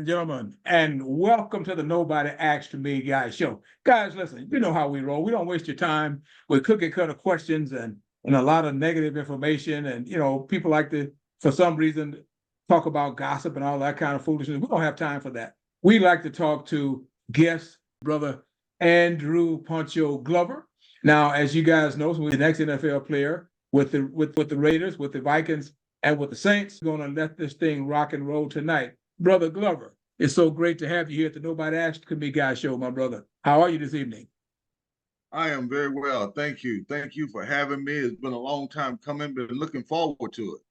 and gentlemen, and welcome to the Nobody Asked Me Guys show. Guys, listen, you know how we roll. We don't waste your time with cookie cutter questions and a lot of negative information. And, people like to, for some reason, talk about gossip and all that kind of foolishness. We don't have time for that. We like to talk to guest brother Andrew Poncho Glover. Now, as you guys know, so the next NFL player with the Raiders, with the Vikings, and with the Saints. We're going to let this thing rock and roll tonight. Brother Glover, it's so great to have you here at the Nobody Asked Me Guys show, my brother. How are you this evening? I am very well. Thank you. Thank you for having me. It's been a long time coming. Been looking forward to it.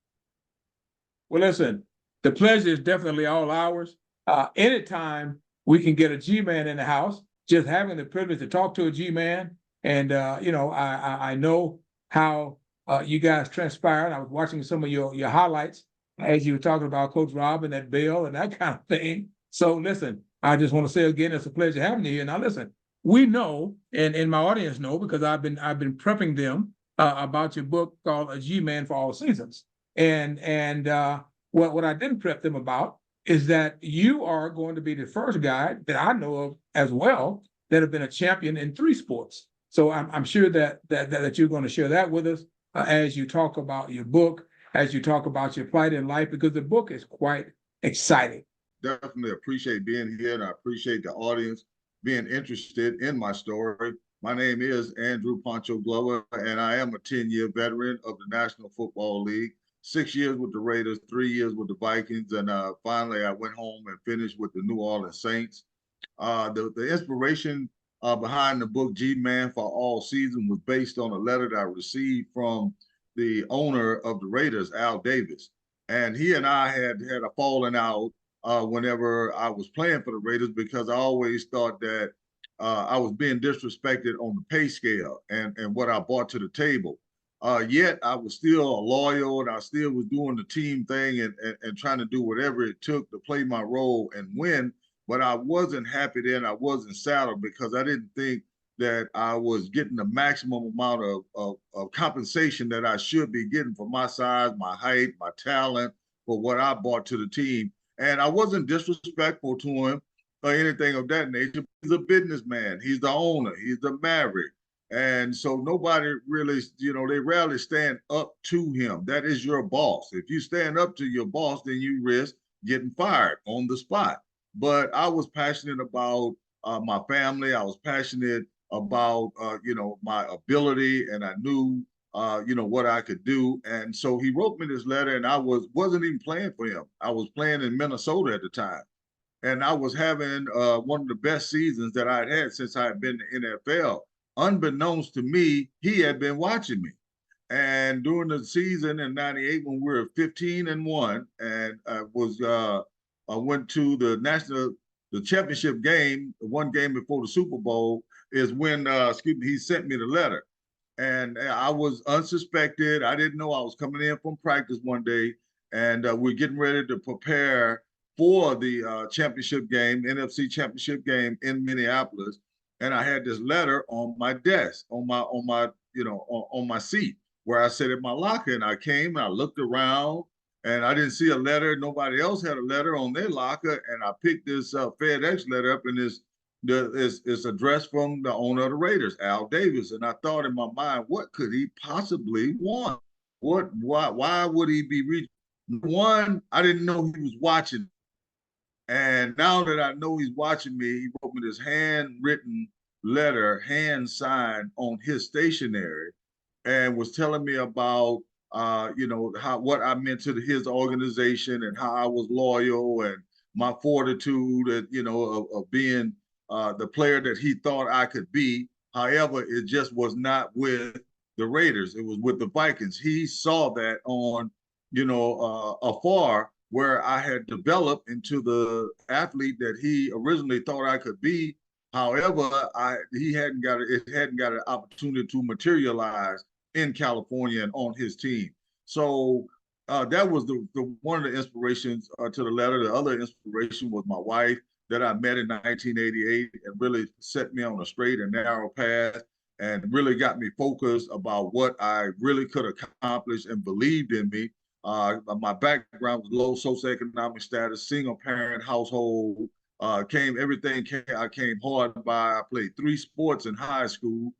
Well, listen, the pleasure is definitely all ours. Anytime we can get a G-man in the house, just having the privilege to talk to a G-man. And, I know how you guys transpired. I was watching some of your highlights as you were talking about Coach Rob and that bill and that kind of thing. So listen, I just want to say again, it's a pleasure having you here. Now listen, we know, and my audience know because I've been prepping them about your book called A G-Man for All Seasons. And what I didn't prep them about is that you are going to be the first guy that I know of as well that have been a champion in 3 sports. So I'm sure that you're going to share that with us as you talk about your book, as you talk about your plight in life, because the book is quite exciting. Definitely appreciate being here, and I appreciate the audience being interested in my story. My name is Andrew Poncho Glover, and I am a 10-year veteran of the National Football League. 6 years with the Raiders, 3 years with the Vikings, and finally I went home and finished with the New Orleans Saints. The inspiration behind the book G-Man for All Seasons was based on a letter that I received from the owner of the Raiders, Al Davis. And he and I had a falling out whenever I was playing for the Raiders, because I always thought that I was being disrespected on the pay scale and what I brought to the table. Yet I was still loyal, and I still was doing the team thing and trying to do whatever it took to play my role and win. But I wasn't happy then. I wasn't saddled because I didn't think that I was getting the maximum amount of compensation that I should be getting for my size, my height, my talent, for what I brought to the team. And I wasn't disrespectful to him or anything of that nature. He's a businessman. He's the owner. He's the maverick. And so nobody really, they rarely stand up to him. That is your boss. If you stand up to your boss, then you risk getting fired on the spot. But I was passionate about my family. I was passionate about my ability, and I knew what I could do. And so he wrote me this letter, and I wasn't even playing for him. I was playing in Minnesota at the time, and I was having one of the best seasons that I'd had since I had been in the NFL. Unbeknownst to me, he had been watching me. And during the season in '98, when we were 15-1, and I went to the championship game, one game before the Super Bowl, is when he sent me the letter. And I was unsuspected. I didn't know I was coming in from practice one day, and we're getting ready to prepare for the championship game, NFC championship game in Minneapolis. And I had this letter on my desk, on my seat, where I sat in my locker. And I came and I looked around, and I didn't see a letter. Nobody else had a letter on their locker. And I picked this FedEx letter up, and it's addressed from the owner of the Raiders, Al Davis. And I thought in my mind, what could he possibly want? Why would he be reaching? One, I didn't know he was watching. And now that I know he's watching me, he wrote me this handwritten letter, hand signed on his stationery, and was telling me about what I meant to his organization and how I was loyal and my fortitude and of being the player that he thought I could be. However, it just was not with the Raiders. It was with the Vikings. He saw that on afar, where I had developed into the athlete that he originally thought I could be. However, it hadn't got an opportunity to materialize in California and on his team. So that was the one of the inspirations to the letter. The other inspiration was my wife that I met in 1988 and really set me on a straight and narrow path and really got me focused about what I really could accomplish and believed in me. My background was low socioeconomic status, single parent household. I came hard by. I played 3 sports in high school.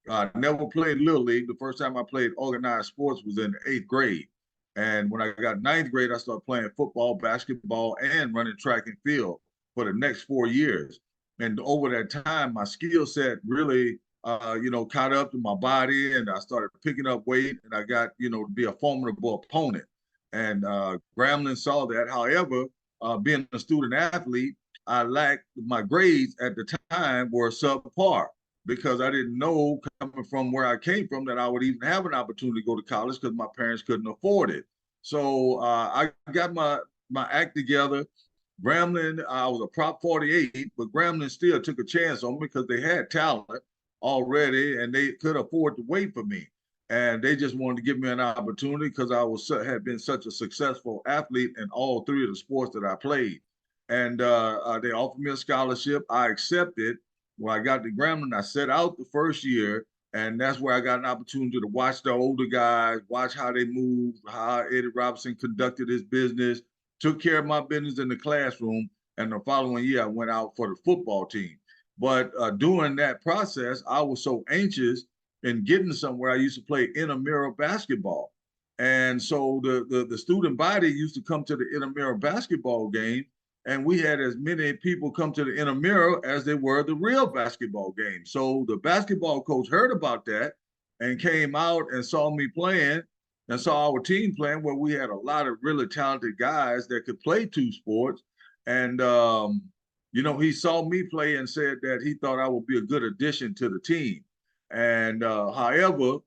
I never played Little League. The first time I played organized sports was in the 8th grade. And when I got ninth grade, I started playing football, basketball, and running track and field for the next 4 years. And over that time, my skill set really, caught up to my body, and I started picking up weight, and I got, to be a formidable opponent. And Grambling saw that. However, being a student athlete, I lacked my grades at the time were subpar because I didn't know coming from where I came from that I would even have an opportunity to go to college because my parents couldn't afford it. So I got my act together. Grambling, I was a Prop 48, but Grambling still took a chance on me because they had talent already and they could afford to wait for me. And they just wanted to give me an opportunity because had been such a successful athlete in all 3 of the sports that I played. And they offered me a scholarship. I accepted. When I got to Grambling, I set out the first year, and that's where I got an opportunity to watch the older guys, watch how they moved, how Eddie Robinson conducted his business, took care of my business in the classroom. And the following year, I went out for the football team. But during that process, I was so anxious in getting somewhere. I used to play intramural basketball. And so the student body used to come to the intramural basketball game, and we had as many people come to the intramural as they were the real basketball game. So the basketball coach heard about that and came out and saw me playing and saw our team playing, where we had a lot of really talented guys that could play 2 sports. And, he saw me play and said that he thought I would be a good addition to the team. And however,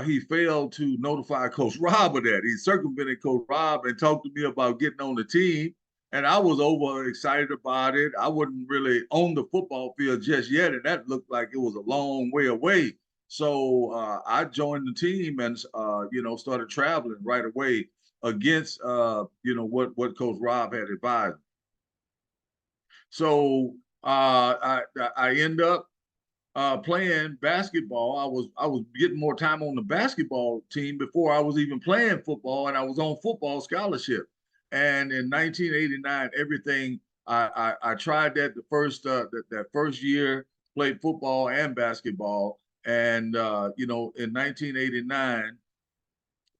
he failed to notify Coach Rob of that. He circumvented Coach Rob and talked to me about getting on the team. And I was over excited about it. I wasn't really on the football field just yet, and that looked like it was a long way away. So I joined the team and started traveling right away against what Coach Rob had advised. So I end up playing basketball. I was getting more time on the basketball team before I was even playing football, and I was on football scholarship. And in 1989, everything I tried that that first year, played football and basketball, and in 1989,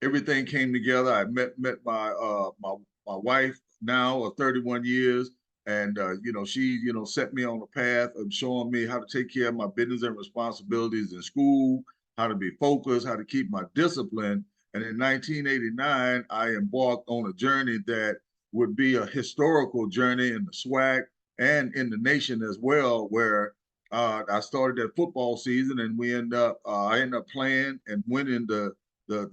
everything came together. I met my wife now of 31 years, and she set me on the path of showing me how to take care of my business and responsibilities in school, how to be focused, how to keep my discipline. And in 1989, I embarked on a journey that would be a historical journey in the SWAC and in the nation as well, where I started that football season, and I ended up playing and winning the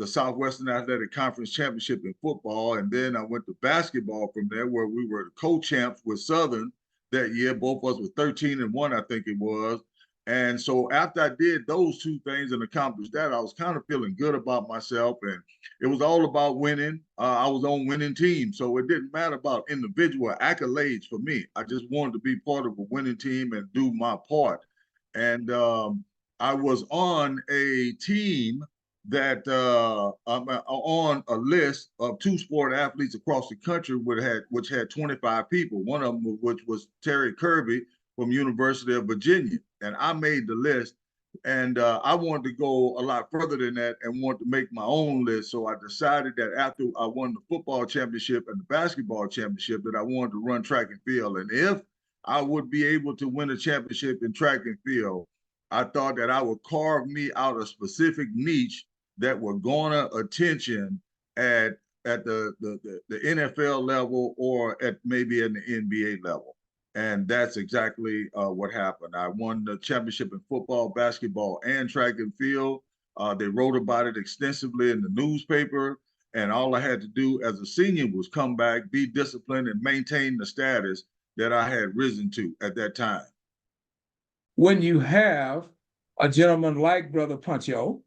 Southwestern Athletic Conference Championship in football. And then I went to basketball from there, where we were the co-champs with Southern that year. Both of us were 13-1, I think it was. And so after I did those 2 things and accomplished that, I was kind of feeling good about myself. And it was all about winning. I was on winning team. So it didn't matter about individual accolades for me. I just wanted to be part of a winning team and do my part. And I was on a team that I'm on a list of 2 sport athletes across the country which had 25 people. One of them, which was Terry Kirby from University of Virginia, and I made the list. And I wanted to go a lot further than that and wanted to make my own list. So I decided that after I won the football championship and the basketball championship, that I wanted to run track and field. And if I would be able to win a championship in track and field, I thought that I would carve me out a specific niche that would garner attention at the NFL level or at maybe at the NBA level. And that's exactly what happened. I won the championship in football, basketball, and track and field. They wrote about it extensively in the newspaper. And all I had to do as a senior was come back, be disciplined, and maintain the status that I had risen to at that time. When you have a gentleman like Brother Poncho,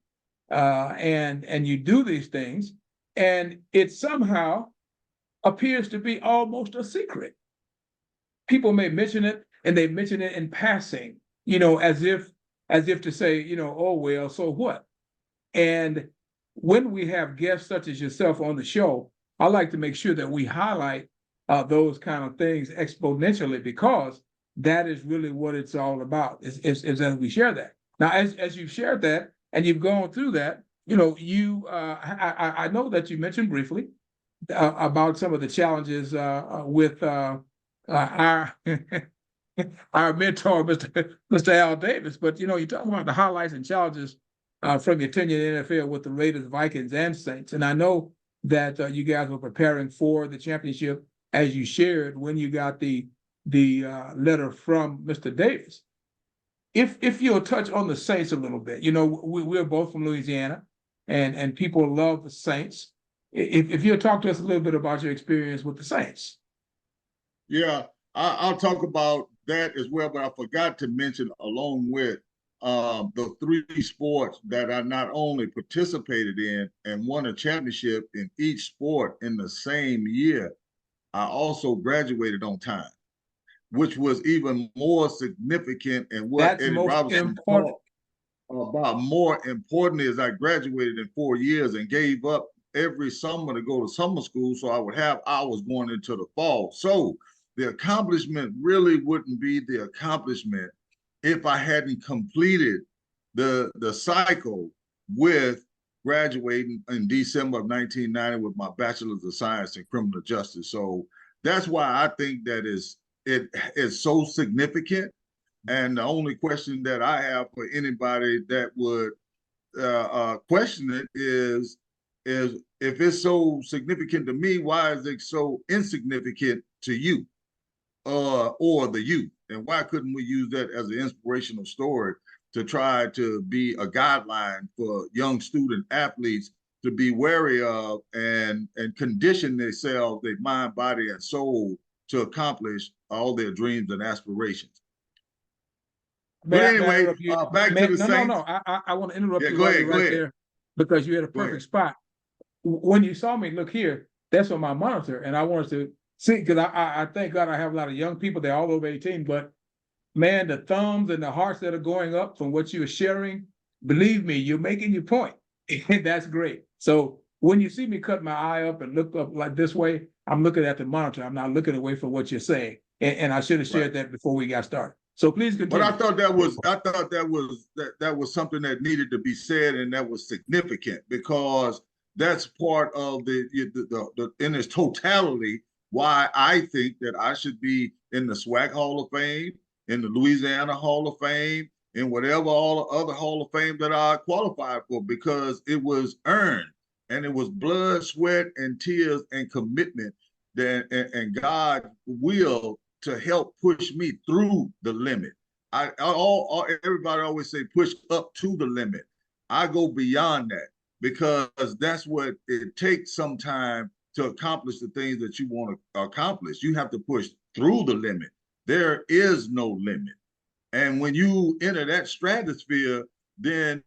and you do these things, and it somehow appears to be almost a secret. People may mention it, and they mention it in passing, as if to say, oh well, so what? And when we have guests such as yourself on the show, I like to make sure that we highlight those kind of things exponentially, because that is really what it's all about, is as we share that. Now, as you've shared that and you've gone through that, I know that you mentioned briefly about some of the challenges with our our mentor, Mr. Al Davis. But you talk about the highlights and challenges from your tenure in the NFL with the Raiders, Vikings, and Saints. And I know that you guys were preparing for the championship, as you shared when you got the letter from Mr. Davis. If you'll touch on the Saints a little bit, we're both from Louisiana, and people love the Saints. If you'll talk to us a little bit about your experience with the Saints. Yeah, I'll talk about that as well, but I forgot to mention, along with the three sports that I not only participated in and won a championship in each sport in the same year, I also graduated on time, which was even more significant. And what That's Eddie most Robinson important. talked about more importantly is I graduated in 4 years and gave up every summer to go to summer school so I would have hours going into the fall. So the accomplishment really wouldn't be the accomplishment if I hadn't completed the cycle with graduating in December of 1990 with my bachelor's of science in criminal justice. So that's why I think that it is so significant. And the only question that I have for anybody that would question it is if it's so significant to me, why is it so insignificant to you or the youth? And why couldn't we use that as an inspirational story to try to be a guideline for young student athletes to be wary of and condition themselves, their mind, body, and soul to accomplish all their dreams and aspirations? But May I anyway, interrupt you? back to the Saints. No. I want to interrupt Yeah, you go while ahead, you're go right ahead, there, because you're at a go ahead. perfect spot. When you saw me look here, that's on my monitor, and I wanted to see, because I thank God I have a lot of young people. They're all over 18, but man, the thumbs and the hearts that are going up from what you are sharing, believe me, you're making your point. And that's great. So when you see me cut my eye up and look up like this way, I'm looking at the monitor. I'm not looking away from what you're saying. And I should have shared that before we got started. So please But I continue. thought that was something that needed to be said, and that was significant because that's part of the in its totality why I think that I should be in the SWAC Hall of Fame, in the Louisiana Hall of Fame, in whatever all the other Hall of Fame that I qualified for, because it was earned and it was blood, sweat, and tears and commitment that and God will to help push me through the limit. Everybody always say push up to the limit. I go beyond that because that's what it takes sometimes to accomplish the things that you want to accomplish. You have to push through the limit. There is no limit. And when you enter that stratosphere, then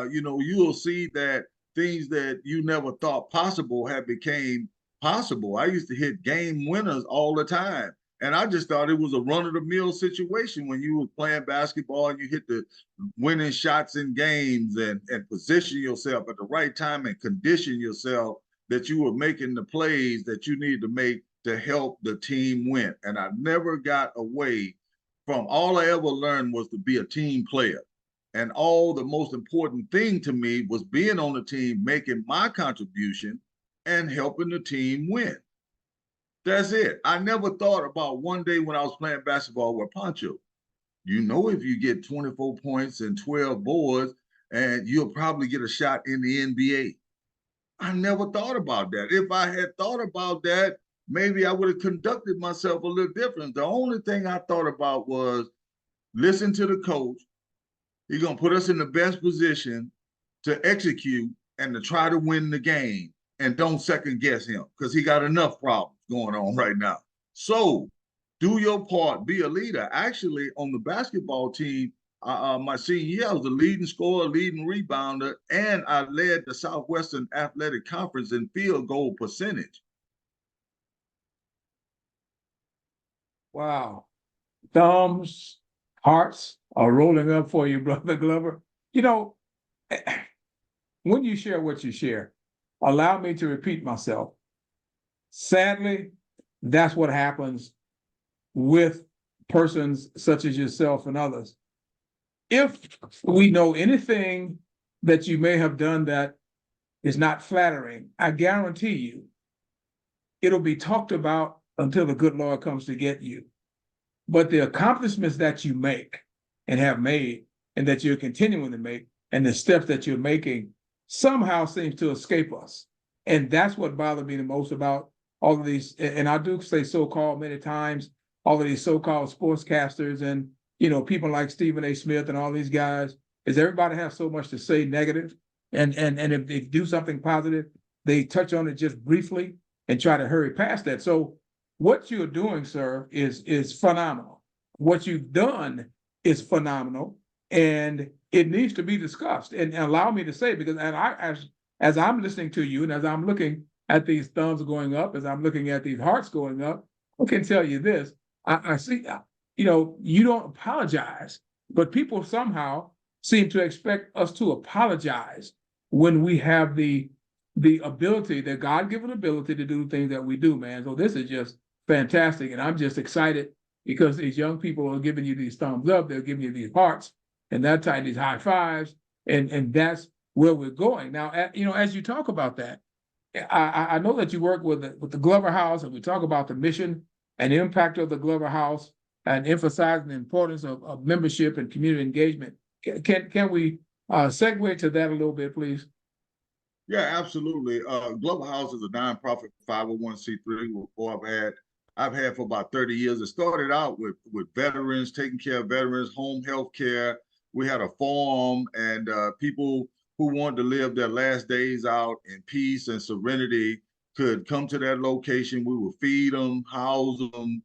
you'll see that things that you never thought possible have became possible. I used to hit game winners all the time. And I just thought it was a run-of-the-mill situation when you were playing basketball and you hit the winning shots in games and position yourself at the right time and condition yourself that you were making the plays that you needed to make to help the team win. And I never got away from all I ever learned was to be a team player. And all the most important thing to me was being on the team, making my contribution and helping the team win. That's it. I never thought about one day when I was playing basketball with Poncho. If you get 24 points and 12 boards, and you'll probably get a shot in the NBA. I never thought about that. If I had thought about that, maybe I would have conducted myself a little different. The only thing I thought about was listen to the coach. He's going to put us in the best position to execute and to try to win the game, and don't second guess him because he got enough problems going on right now. So do your part, be a leader. Actually, on the basketball team, my senior year, I was the leading scorer, leading rebounder, and I led the Southwestern Athletic Conference in field goal percentage. Wow. Thumbs, hearts are rolling up for you, Brother Glover. When you share what you share, allow me to repeat myself. Sadly, that's what happens with persons such as yourself and others. If we know anything that you may have done that is not flattering, I guarantee you it'll be talked about until the good Lord comes to get you. But the accomplishments that you make and have made and that you're continuing to make and the steps that you're making somehow seems to escape us. And that's what bothered me the most about all of these, and I do say so-called many times, all of these so-called sportscasters and, you know, people like Stephen A. Smith and all these guys, is everybody have so much to say negative, and if they do something positive, they touch on it just briefly and try to hurry past that. So what you're doing, sir, is phenomenal. What you've done is phenomenal, and it needs to be discussed. And allow me to say, because and as I'm listening to you, and as I'm looking at these thumbs going up, as I'm looking at these hearts going up, I can tell you this: I see, you know, you don't apologize, but people somehow seem to expect us to apologize when we have the ability, the God-given ability to do things that we do, man. So this is just fantastic. And I'm just excited because these young people are giving you these thumbs up, they're giving you these hearts and that type, these high fives. And that's where we're going. Now, you know, as you talk about that, I know that you work with the Glover House, and we talk about the mission and impact of the Glover House and emphasizing the importance of membership and community engagement. Can we segue to that a little bit, please? Yeah, absolutely. Global House is a nonprofit 501c3 I've had for about 30 years. It started out with veterans, taking care of veterans, home health care. We had a farm, and people who wanted to live their last days out in peace and serenity could come to that location. We would feed them, house them,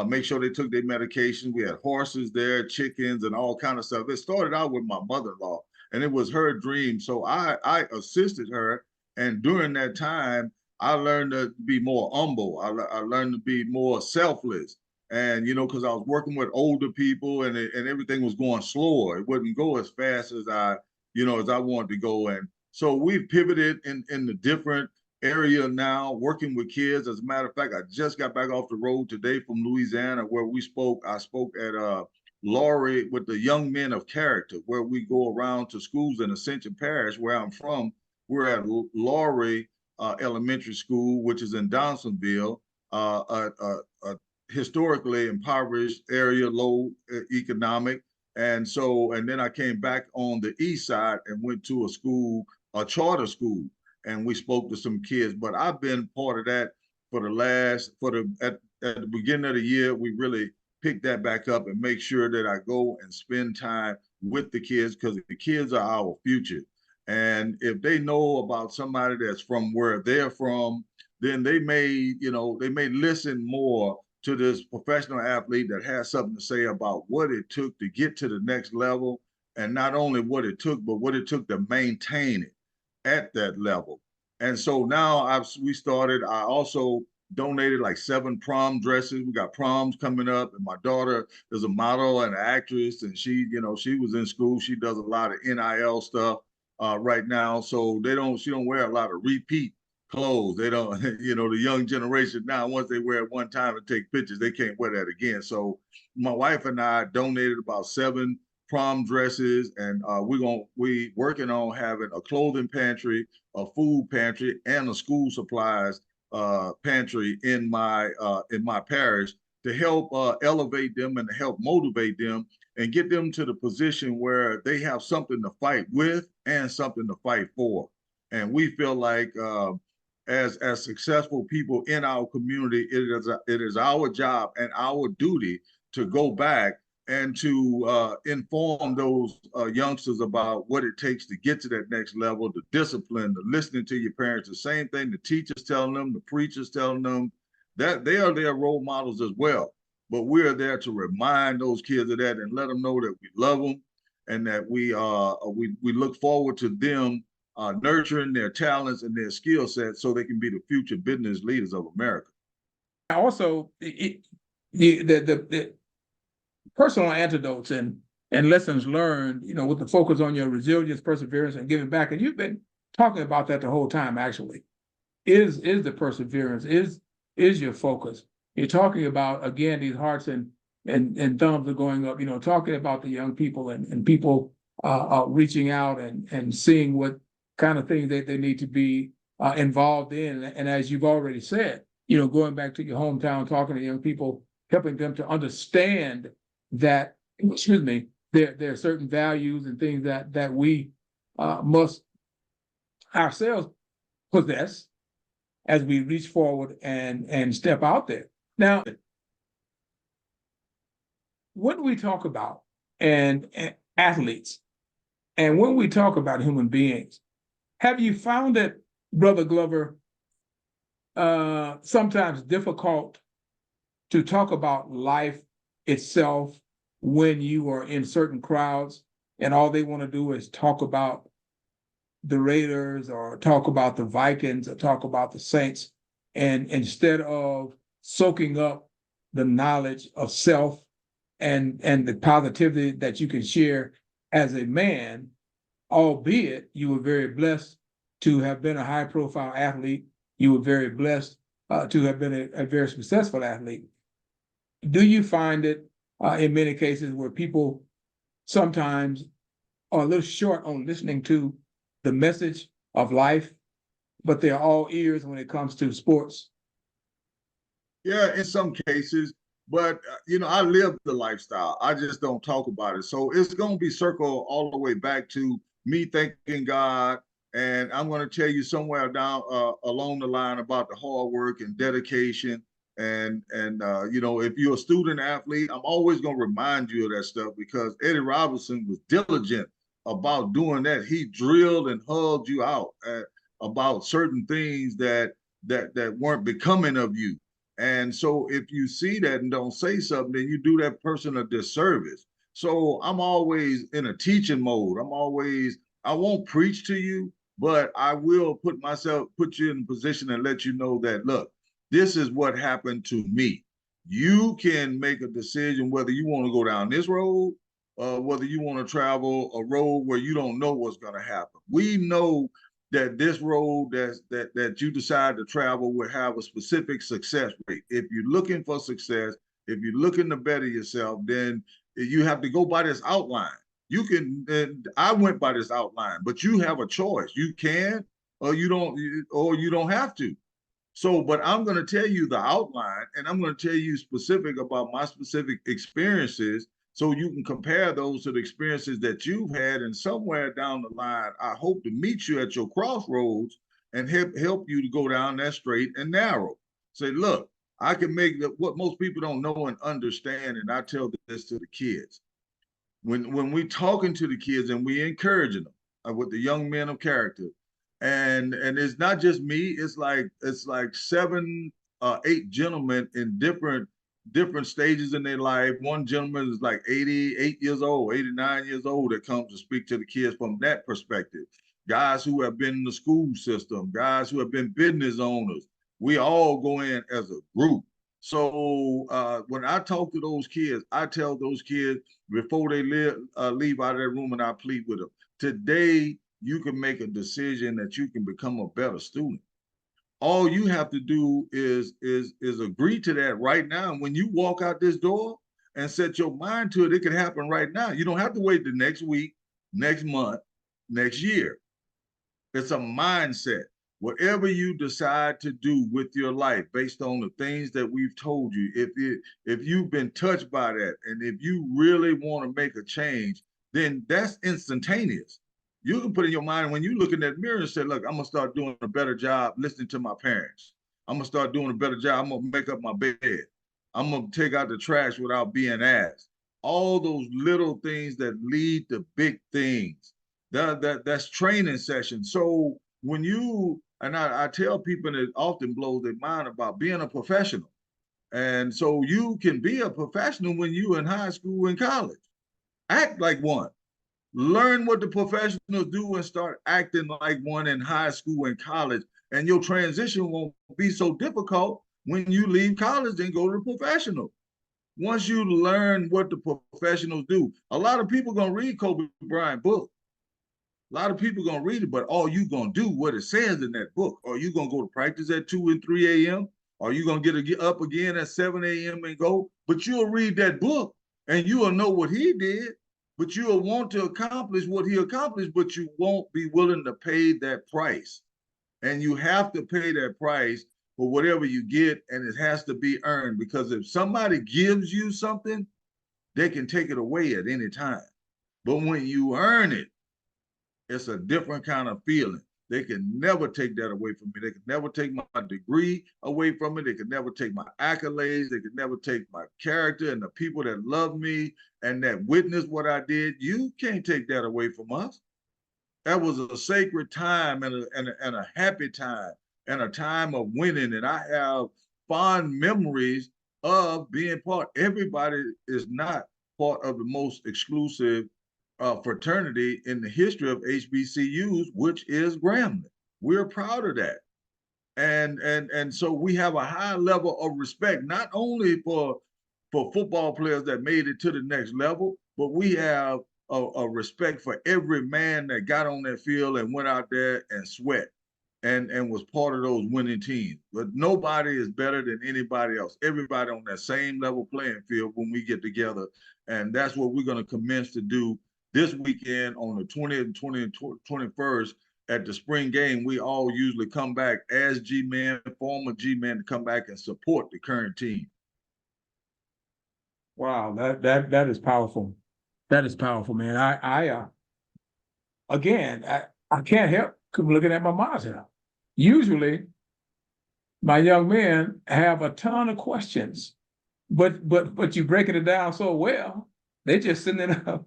make sure they took their medication. We had horses there, chickens, and all kind of stuff. It started out with my mother-in-law, and it was her dream. So I assisted her, and during that time, I learned to be more humble. I learned to be more selfless, and you know, because I was working with older people, and everything was going slower. It wouldn't go as fast as as I wanted to go. And so we've pivoted in the different area now, working with kids. As a matter of fact, I just got back off the road today from Louisiana, where I spoke at Laurie with the Young Men of Character, where we go around to schools in Ascension Parish, where I'm from. We're at Laurie Elementary School, which is in Downsonville, a historically impoverished area, low economic. And then I came back on the east side and went to a charter school, and we spoke to some kids. But I've been part of that at the beginning of the year. We really pick that back up and make sure that I go and spend time with the kids, because the kids are our future. And if they know about somebody that's from where they're from, then they may listen more to this professional athlete that has something to say about what it took to get to the next level, and not only what it took, but what it took to maintain it at that level. And so now I also donated like 7 prom dresses. We got proms coming up, and my daughter is a model and an actress, and she was in school. She does a lot of NIL stuff right now. So she don't wear a lot of repeat clothes. They don't, the young generation now, once they wear it one time and take pictures, they can't wear that again. So my wife and I donated about 7 prom dresses, and we working on having a clothing pantry, a food pantry, and a school supplies pantry in my parish, to help elevate them and to help motivate them and get them to the position where they have something to fight with and something to fight for. And we feel like as successful people in our community, it is our job and our duty to go back and to inform those youngsters about what it takes to get to that next level, the discipline, the listening to your parents, the same thing the teachers telling them, the preachers telling them, that they are their role models as well. But we're there to remind those kids of that and let them know that we love them, and that we look forward to them nurturing their talents and their skill sets so they can be the future business leaders of America. Also, the personal antidotes and lessons learned, with the focus on your resilience, perseverance, and giving back. And you've been talking about that the whole time, actually, is the perseverance, is is your focus. You're talking about, again, these hearts and thumbs are going up, talking about the young people and people reaching out and seeing what kind of things they need to be involved in. And as you've already said, going back to your hometown, talking to young people, helping them to understand that, excuse me, there are certain values and things that we must ourselves possess as we reach forward and step out there. Now, when we talk about and athletes, and when we talk about human beings, have you found it, Brother Glover, sometimes difficult to talk about life itself when you are in certain crowds and all they want to do is talk about the Raiders or talk about the Vikings or talk about the Saints, and instead of soaking up the knowledge of self and the positivity that you can share as a man, albeit you were very blessed to have been a high profile athlete, you were very blessed to have been a very successful athlete. Do you find it in many cases where people sometimes are a little short on listening to the message of life, but they're all ears when it comes to sports? Yeah, in some cases, but I live the lifestyle. I just don't talk about it. So it's going to be circled all the way back to me thanking God, and I'm going to tell you somewhere down along the line about the hard work and dedication. And if you're a student athlete, I'm always going to remind you of that stuff because Eddie Robinson was diligent about doing that. He drilled and hugged you out about certain things that weren't becoming of you. And so if you see that and don't say something, then you do that person a disservice. So I'm always in a teaching mode. I won't preach to you, but I will put you in a position and let you know that, look, this is what happened to me. You can make a decision whether you want to go down this road, whether you want to travel a road where you don't know what's going to happen. We know that this road that you decide to travel will have a specific success rate. If you're looking for success, if you're looking to better yourself, then you have to go by this outline. You can, and I went by this outline, but you have a choice. You can, or you don't have to. So, but I'm going to tell you the outline and I'm going to tell you specific about my specific experiences so you can compare those to the experiences that you've had. And somewhere down the line, I hope to meet you at your crossroads and help you to go down that straight and narrow. Say, look, I can make what most people don't know and understand. And I tell this to the kids. When we talking to the kids and we encouraging them with the young men of character, and it's not just me, it's like seven, 8 gentlemen in different stages in their life. One gentleman is like 88 years old, 89 years old, that comes to speak to the kids from that perspective. Guys who have been in the school system, guys who have been business owners. We all go in as a group. So when I talk to those kids, I tell those kids before they leave out of that room, and I plead with them. Today, you can make a decision that you can become a better student. All you have to do is agree to that right now. And when you walk out this door and set your mind to it, it can happen right now. You don't have to wait the next week, next month, next year. It's a mindset. Whatever you decide to do with your life based on the things that we've told you, if you've been touched by that and if you really want to make a change, then that's instantaneous. You can put in your mind when you look in that mirror and say, look, I'm gonna start doing a better job listening to my parents. I'm gonna start doing a better job. I'm gonna make up my bed. I'm gonna take out the trash without being asked. All those little things that lead to big things. That's training sessions. So when you and I tell people that it often blows their mind about being a professional. And so you can be a professional when you in high school and college. Act like one. Learn what the professionals do and start acting like one in high school and college. And your transition won't be so difficult when you leave college and go to the professional. Once you learn what the professionals do, a lot of people gonna read Kobe Bryant book. A lot of people gonna read it, but all you gonna do what it says in that book. Are you gonna go to practice at 2 and 3 a.m.? Are you going to get up again at 7 a.m. and go? But you'll read that book and you will know what he did, but you'll want to accomplish what he accomplished, but you won't be willing to pay that price. And you have to pay that price for whatever you get, and it has to be earned, because if somebody gives you something, they can take it away at any time. But when you earn it, it's a different kind of feeling. They can never take that away from me. They can never take my degree away from me. They can never take my accolades. They can never take my character and the people that love me and that witness what I did. You can't take that away from us. That was a sacred time and a happy time and a time of winning. And I have fond memories of being part. Everybody is not part of the most exclusive fraternity in the history of HBCUs, which is Grambling. We're proud of that. And so we have a high level of respect, not only for football players that made it to the next level, but we have a respect for every man that got on that field and went out there and sweat and was part of those winning teams. But nobody is better than anybody else. Everybody on that same level playing field when we get together. And that's what we're going to commence to do this weekend on the 20th and 21st at the spring game. We all usually come back as G-men, former G-men, to come back and support the current team. Wow, that is powerful. That is powerful, man. I can't help looking at my monitor. Usually, my young men have a ton of questions, but you breaking it down so well. They're just sending up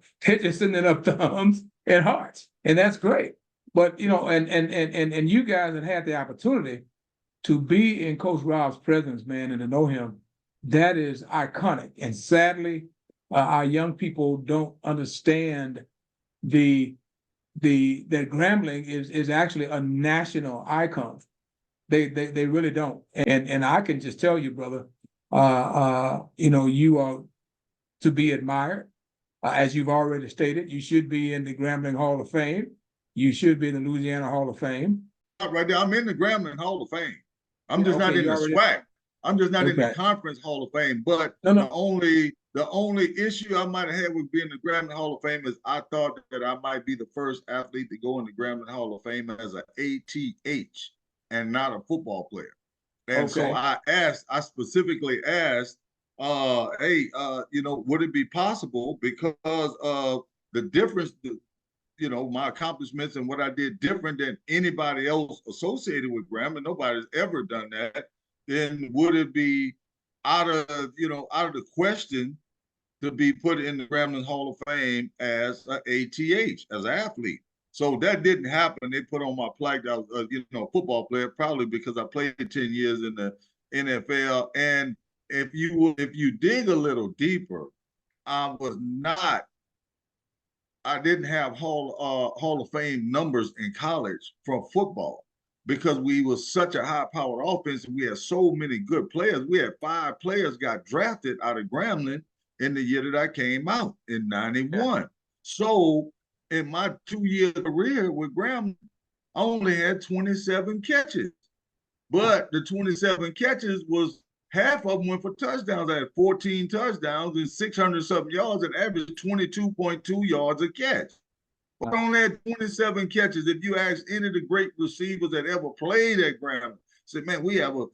thumbs and hearts, and that's great. But you know, and you guys have had the opportunity to be in Coach Rob's presence, man, and to know him. That is iconic. And sadly, our young people don't understand that Grambling is actually a national icon. They really don't. And I can just tell you, brother, you are to be admired. As you've already stated, you should be in the Grambling Hall of Fame. You should be in the Louisiana Hall of Fame. Right there, I'm in the Grambling Hall of Fame. I'm just not in the SWAC. I'm just not in the Conference Hall of Fame. But the only issue I might have had with being in the Grambling Hall of Fame is I thought that I might be the first athlete to go in the Grambling Hall of Fame as an ATH and not a football player. And so I specifically asked, hey, would it be possible, because of the difference, my accomplishments and what I did different than anybody else associated with Grambling? Nobody's ever done that. Then would it be out of the question to be put in the Grambling Hall of Fame as an ATH, as an athlete? So that didn't happen. They put on my plaque that I was a football player, probably because I played 10 years in the NFL. And if you dig a little deeper, I didn't have Hall of Fame numbers in college from football, because we was such a high-powered offense and we had so many good players. We had 5 players got drafted out of Grambling in the year that I came out in 91. Yeah. So in my 2-year career with Grambling, I only had 27 catches. But the 27 catches was half of them went for touchdowns. I had 14 touchdowns and 600-something yards and averaged 22.2 yards a catch. But I only had 27 catches. If you ask any of the great receivers that ever played at Grambling, said, man, we have a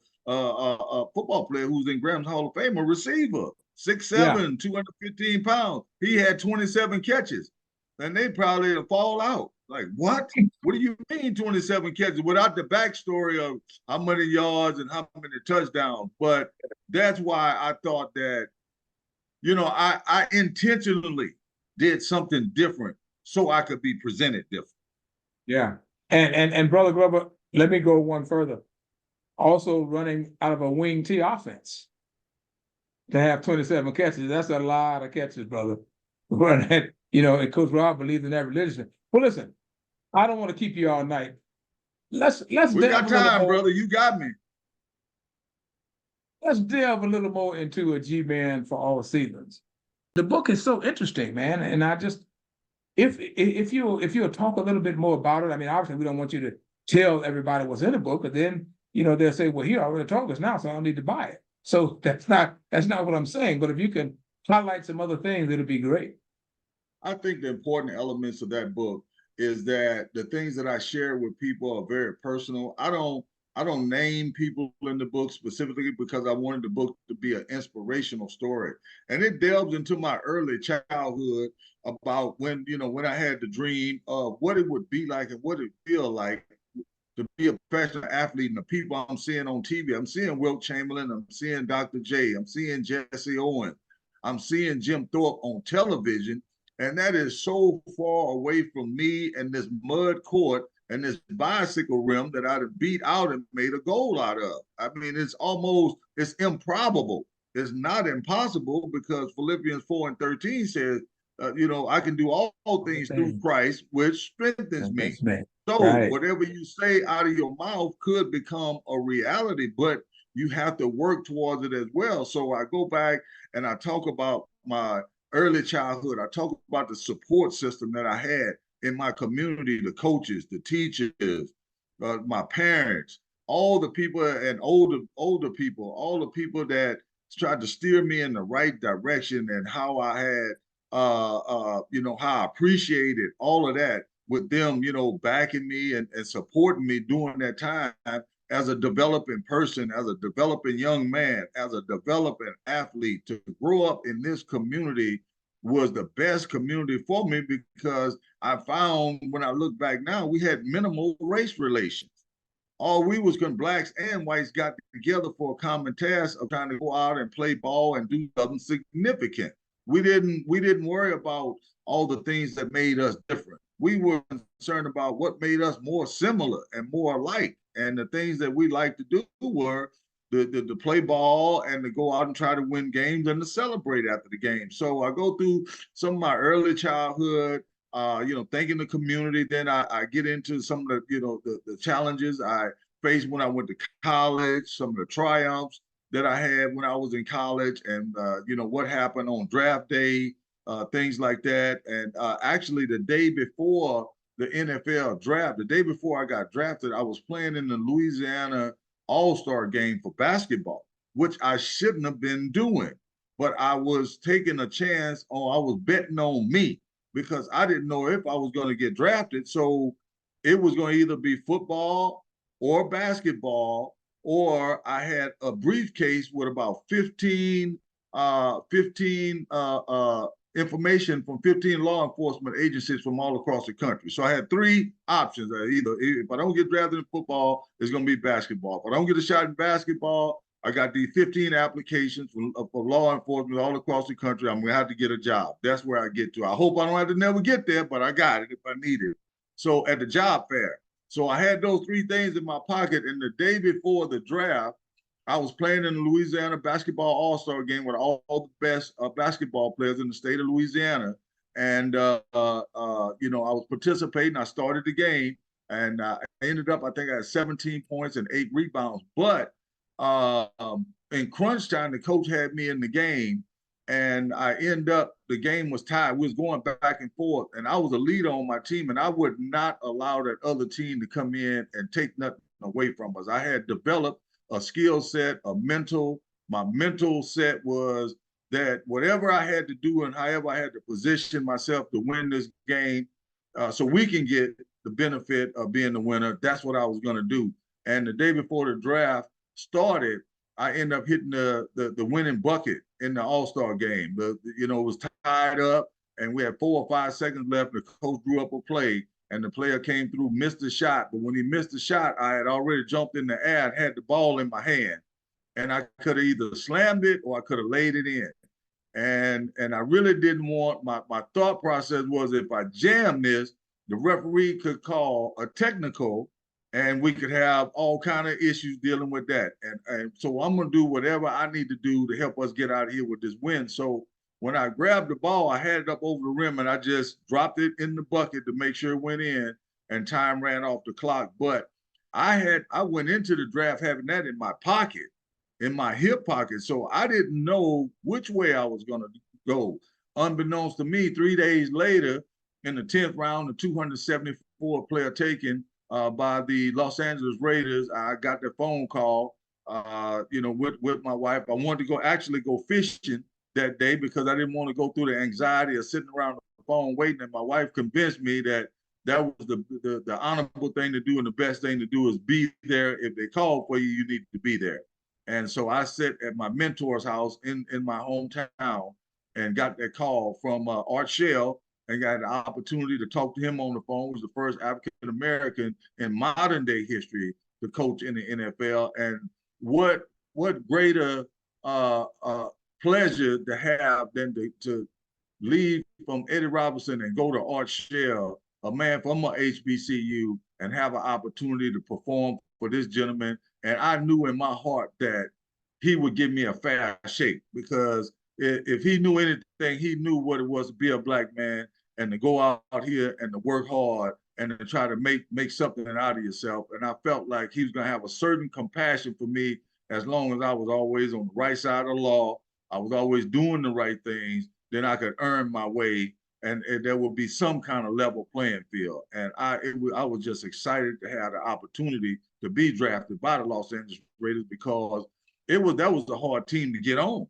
football player who's in Grambling Hall of Fame, a receiver, 6'7", 215 pounds. He had 27 catches. And they probably fall out. Like, what? What do you mean 27 catches? Without the backstory of how many yards and how many touchdowns. But that's why I thought that, I intentionally did something different so I could be presented different. Yeah. And Brother Glover, let me go one further. Also running out of a wing T offense to have 27 catches. That's a lot of catches, brother. And Coach Rob believes in that religiously. Well, listen, I don't want to keep you all night. Let's we got time, brother. You got me. Let's delve a little more into a G-Man for all seasons. The book is so interesting, man, and I just if you'll talk a little bit more about it. I mean, obviously we don't want you to tell everybody what's in the book, but then they'll say, well, he already told us now, so I don't need to buy it. So that's not what I'm saying. But if you can highlight some other things, it'll be great. I think the important elements of that book is that the things that I share with people are very personal. I don't name people in the book specifically because I wanted the book to be an inspirational story. And it delves into my early childhood about when I had the dream of what it would be like and what it feel like to be a professional athlete, and the people I'm seeing on TV. I'm seeing Wilt Chamberlain, I'm seeing Dr. J, I'm seeing Jesse Owens, I'm seeing Jim Thorpe on television, and that is so far away from me and this mud court and this bicycle rim that I'd have beat out and made a goal out of. I mean, it's improbable. It's not impossible because Philippians 4:13 says, I can do all things through Christ, which strengthens me. So Right. whatever you say out of your mouth could become a reality, but you have to work towards it as well. So I go back and I talk about my early childhood. I talk about the support system that I had in my community, the coaches, the teachers, my parents, all the people and older people, all the people that tried to steer me in the right direction, and how I had how I appreciated all of that with them, backing me and supporting me during that time as a developing person, as a developing young man, as a developing athlete. To grow up in this community was the best community for me because I found, when I look back now, we had minimal race relations. All we was going blacks and whites got together for a common task of trying to go out and play ball and do something significant. We didn't worry about all the things that made us different. We were concerned about what made us more similar and more alike. And the things that we like to do were the play ball and to go out and try to win games and to celebrate after the game. So I go through some of my early childhood, thanking the community. Then I get into some of the challenges I faced when I went to college, some of the triumphs that I had when I was in college, and what happened on draft day, things like that. And actually, the day before the NFL draft, the day before I got drafted, I was playing in the Louisiana All-Star game for basketball, which I shouldn't have been doing. But I was taking a chance on, I was betting on me because I didn't know if I was going to get drafted. So it was going to either be football or basketball, or I had a briefcase with about 15 information from 15 law enforcement agencies from all across the country. So I had three options. Either if I don't get drafted in football, it's going to be basketball. If I don't get a shot in basketball, I got these 15 applications for law enforcement all across the country. I'm going to have to get a job. That's where I get to. I hope I don't have to never get there, but I got it if I need it. So at the job fair. So I had those three things in my pocket. And the day before the draft, I was playing in the Louisiana Basketball All-Star game with all the best basketball players in the state of Louisiana. And, I was participating. I started the game, and I ended up, I think I had 17 points and 8 rebounds. But in crunch time, the coach had me in the game, and the game was tied. We was going back and forth, and I was a leader on my team, and I would not allow that other team to come in and take nothing away from us. I had developed a skill set, my mental set was that whatever I had to do and however I had to position myself to win this game, so we can get the benefit of being the winner, that's what I was going to do. And the day before the draft started, I ended up hitting the winning bucket in the All-Star game. It was tied up, and we had 4 or 5 seconds left. The coach drew up a play, and the player came through, missed the shot. But when he missed the shot, I had already jumped in the air and had the ball in my hand. And I could have either slammed it or I could have laid it in. And I really didn't want, my thought process was, if I jam this, the referee could call a technical and we could have all kind of issues dealing with that. And so I'm going to do whatever I need to do to help us get out of here with this win. So when I grabbed the ball, I had it up over the rim and I just dropped it in the bucket to make sure it went in, and time ran off the clock. But I went into the draft having that in my pocket, in my hip pocket. So I didn't know which way I was going to go. Unbeknownst to me, 3 days later, in the 10th round, the 274 player taken, by the Los Angeles Raiders. I got the phone call, with my wife. I wanted to actually go fishing that day because I didn't want to go through the anxiety of sitting around the phone waiting. And my wife convinced me that that was the honorable thing to do, and the best thing to do is be there. If they call for you, you need to be there. And so I sat at my mentor's house in my hometown and got that call from Art Shell, and got an opportunity to talk to him on the phone. He was the first African American in modern day history to coach in the NFL. And what greater pleasure to have than to leave from Eddie Robinson and go to Art Shell, a man from a HBCU, and have an opportunity to perform for this gentleman. And I knew in my heart that he would give me a fair shake, because if he knew anything, he knew what it was to be a black man and to go out here and to work hard and to try to make something out of yourself. And I felt like he was going to have a certain compassion for me, as long as I was always on the right side of the law. I was always doing the right things. Then I could earn my way, and there would be some kind of level playing field. And I was just excited to have the opportunity to be drafted by the Los Angeles Raiders, because that was a hard team to get on.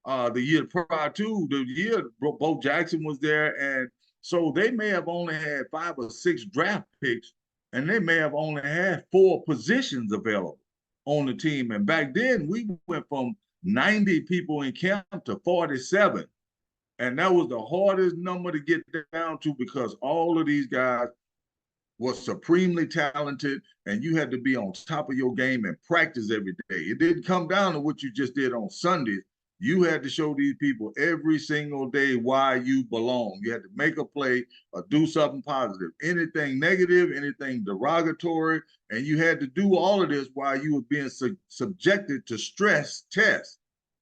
The year prior to the year, Bo Jackson was there, and so they may have only had 5 or 6 draft picks, and they may have only had 4 positions available on the team. And back then, we went from 90 people in camp to 47. And that was the hardest number to get down to, because all of these guys were supremely talented, and you had to be on top of your game and practice every day. It didn't come down to what you just did on Sundays. You had to show these people every single day why you belong. You had to make a play or do something positive. Anything negative, anything derogatory, and you had to do all of this while you were being subjected to stress tests,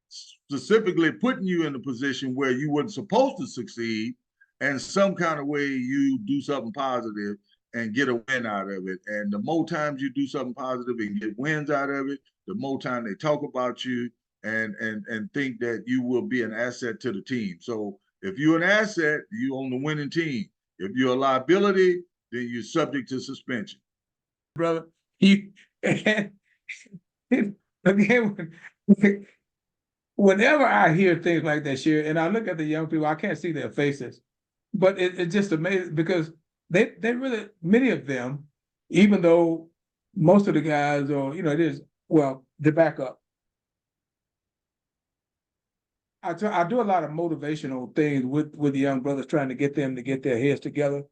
specifically putting you in a position where you weren't supposed to succeed, and some kind of way you do something positive and get a win out of it. And the more times you do something positive and get wins out of it, the more time they talk about you and think that you will be an asset to the team. So if you're an asset, you're on the winning team. If you're a liability, then you're subject to suspension. Brother, and again, whenever I hear things like that, Sherry, and I look at the young people, I can't see their faces, but it's just amazing, because they really, many of them, even though most of the guys are, it is, well, to back up, I do a lot of motivational things with the young brothers, trying to get them to get their heads together,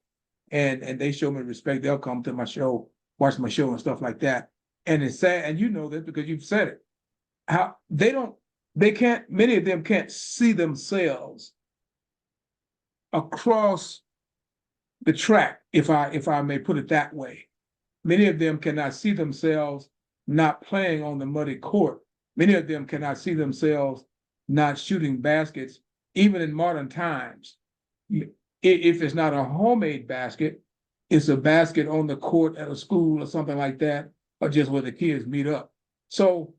and they show me respect. They'll come to my show, watch my show and stuff like that. And it's sad, and you know this because you've said it, how many of them can't see themselves across the track, if I may put it that way. Many of them cannot see themselves not playing on the muddy court. Many of them cannot see themselves not shooting baskets, even in modern times. If it's not a homemade basket, it's a basket on the court at a school or something like that, or just where the kids meet up. So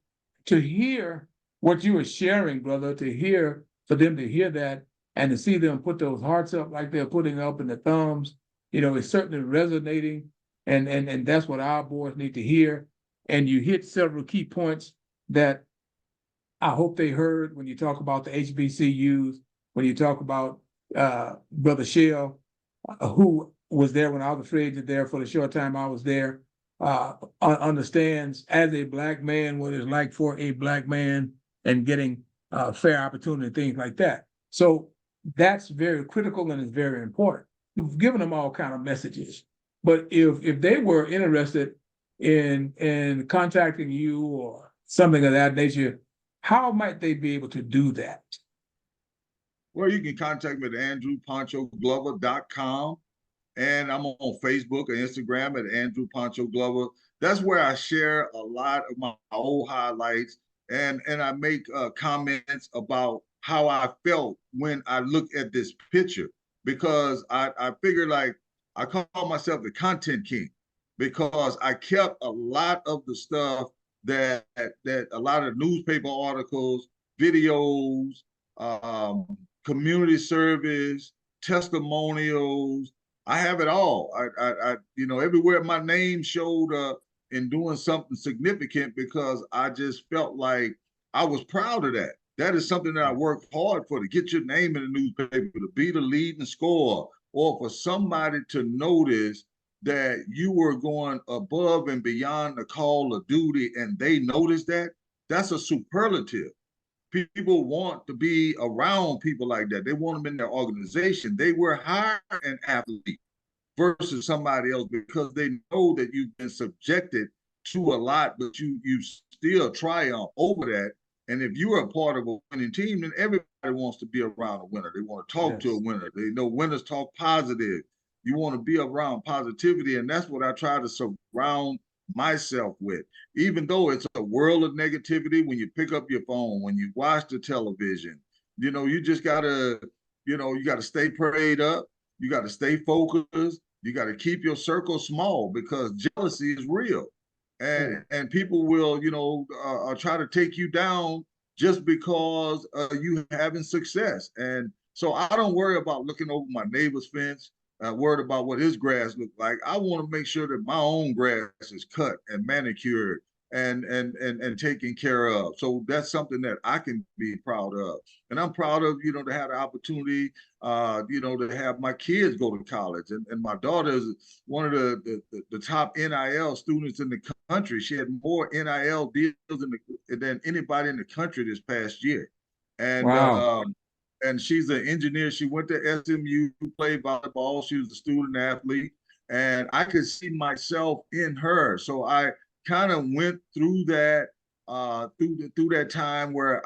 to hear what you were sharing, brother, for them to hear that and to see them put those hearts up like they're putting up in the thumbs, it's certainly resonating. And that's what our boys need to hear. And you hit several key points that I hope they heard when you talk about the HBCUs, when you talk about Brother Shell, who was there when I was a free agent there for the short time I was there, understands as a black man what it's like for a black man and getting fair opportunity and things like that. So that's very critical and it's very important. You've given them all kind of messages, but if they were interested in contacting you or something of that nature, how might they be able to do that? Well, you can contact me at andrewponchoglover.com. And I'm on Facebook and Instagram at Andrew Poncho Glover. That's where I share a lot of my old highlights, and I make comments about how I felt when I look at this picture, because I figure, like, I call myself the content king, because I kept a lot of the stuff that a lot of newspaper articles, videos, community service, testimonials, I have it all. Everywhere my name showed up in doing something significant because I just felt like I was proud of that. That is something that I worked hard for, to get your name in the newspaper, to be the leading scorer, or for somebody to notice that you were going above and beyond the call of duty and they noticed that. That's a superlative. People want to be around people like that. They want them in their organization. They were hiring an athlete versus somebody else because they know that you've been subjected to a lot, but you still triumph over that. And if you are a part of a winning team, then everybody wants to be around a winner. They want to talk to a winner. They know winners talk positive. You want to be around positivity, and that's what I try to surround myself with. Even though it's a world of negativity, when you pick up your phone, when you watch the television, you just gotta, you gotta stay prayed up. You got to stay focused. You got to keep your circle small because jealousy is real, and people will try to take you down just because you having success. And so I don't worry about looking over my neighbor's fence. Worried about what his grass look like. I want to make sure that my own grass is cut and manicured and taken care of. So that's something that I can be proud of. And I'm proud of, to have the opportunity, to have my kids go to college. And my daughter is one of the top NIL students in the country. She had more NIL deals than anybody in the country this past year. And Wow. And she's an engineer. She went to SMU, played volleyball. She was a student athlete, and I could see myself in her. So I kind of went through that through that time where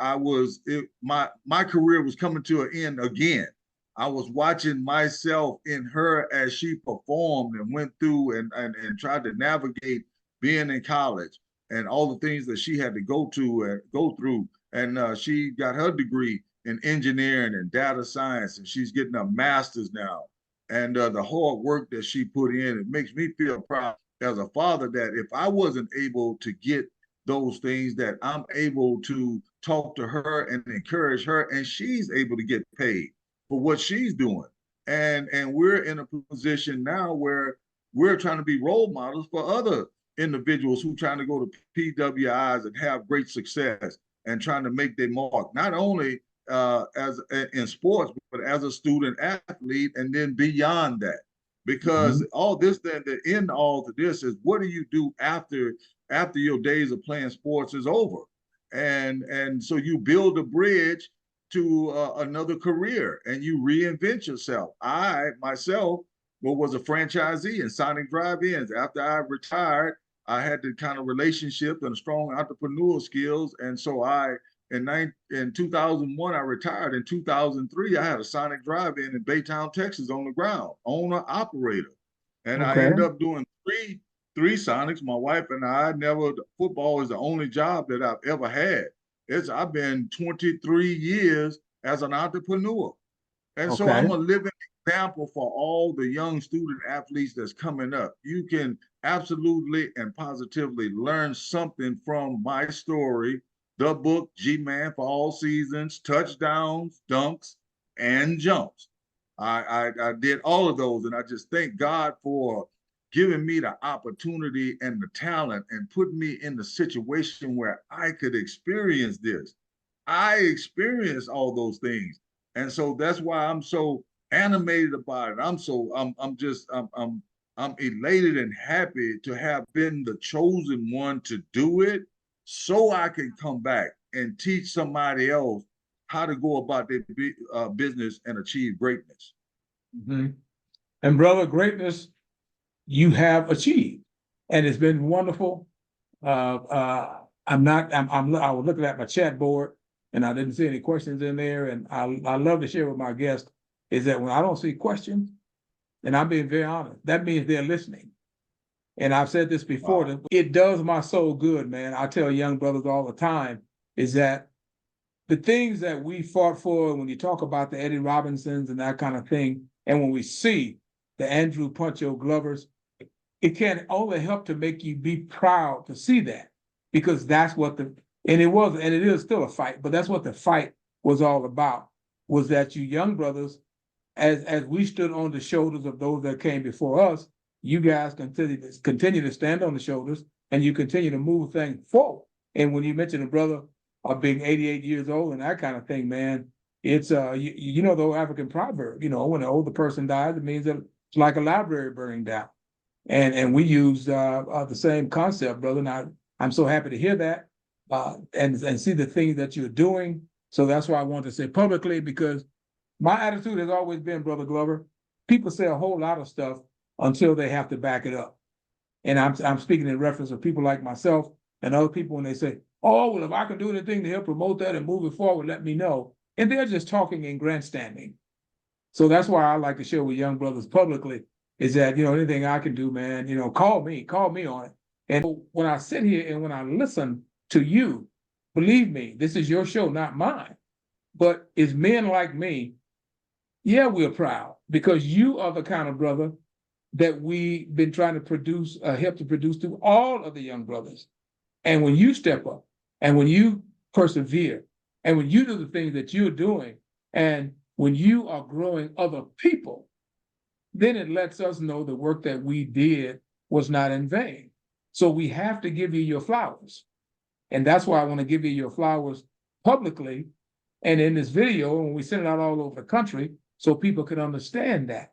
my career was coming to an end again. I was watching myself in her as she performed and went through and tried to navigate being in college and all the things that she had to go through. And she got her degree in engineering and data science, and she's getting a master's now. And the hard work that she put in, it makes me feel proud as a father that if I wasn't able to get those things, that I'm able to talk to her and encourage her, and she's able to get paid for what she's doing. And we're in a position now where we're trying to be role models for other individuals who are trying to go to PWIs and have great success and trying to make their mark, not only as in sports, but as a student athlete, and then beyond that. Because all this, then the end all to this is, what do you do after your days of playing sports is over? And so you build a bridge to another career and you reinvent yourself. I myself was a franchisee in Sonic Drive-Ins. After I retired, I had the kind of relationship and strong entrepreneurial skills, and so in 2001, I retired. In 2003, I had a Sonic Drive-In Baytown, Texas, on the ground, owner operator, and I Okay. ended up doing three Sonics. My wife and I never. Football is the only job that I've ever had. I've been 23 years as an entrepreneur, and so Okay. I'm a living example for all the young student athletes that's coming up. You can absolutely and positively learn something from my story, the book G-Man for All Seasons, touchdowns, dunks, and jumps. I did all of those, and I just thank God for giving me the opportunity and the talent and putting me in the situation where I could experience this. I experienced all those things. And so that's why I'm so animated about it. I'm elated and happy to have been the chosen one to do it, so I can come back and teach somebody else how to go about their business and achieve greatness. And brother, greatness you have achieved, and it's been wonderful. I was looking at my chat board, and I didn't see any questions in there. And I love to share with my guests is that when I don't see questions, and I'm being very honest, that means they're listening. And I've said this before, Wow. that it does my soul good, man. I tell young brothers all the time is that the things that we fought for, when you talk about the Eddie Robinsons and that kind of thing, and when we see the Andrew Poncho Glovers, it can only help to make you be proud to see that, because that's what and it is still a fight, but that's what the fight was all about, was that you young brothers as we stood on the shoulders of those that came before us, you guys continue to stand on the shoulders, and you continue to move things forward. And when you mention a brother being 88 years old and that kind of thing, man, it's you know the old African proverb, you know, when an older person dies, it means that it's like a library burning down. And we use the same concept, brother. Now I'm so happy to hear that and see the things that you're doing. So that's why I want to say publicly, because my attitude has always been, Brother Glover, people say a whole lot of stuff until they have to back it up. And I'm speaking in reference to people like myself and other people when they say, oh, well, if I can do anything to help promote that and move it forward, let me know. And they're just talking and grandstanding. So that's why I like to share with young brothers publicly is that, you know, anything I can do, man, you know, call me on it. And when I sit here and when I listen to you, believe me, this is your show, not mine. But it's men like me, yeah, we're proud because you are the kind of brother that we've been trying to produce, help to produce through all of the young brothers. And when you step up and when you persevere and when you do the things that you're doing and when you are growing other people, then it lets us know the work that we did was not in vain. So we have to give you your flowers. And that's why I want to give you your flowers publicly and in this video, when we send it out all over the country, so people can understand that,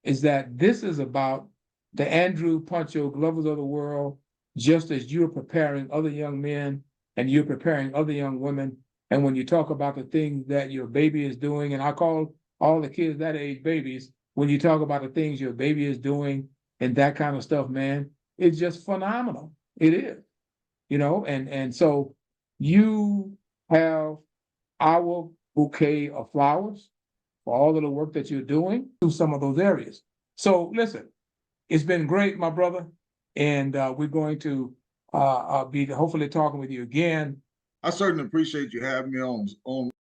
is that this is about the Andrew Poncho Glovers of the world, just as you're preparing other young men and you're preparing other young women. And when you talk about the things that your baby is doing, and I call all the kids that age babies, when you talk about the things your baby is doing and that kind of stuff, man, it's just phenomenal. It is, you know, and so you have our bouquet of flowers for all of the work that you're doing through some of those areas. So listen, it's been great, my brother, and we're going to be hopefully talking with you again. I certainly appreciate you having me on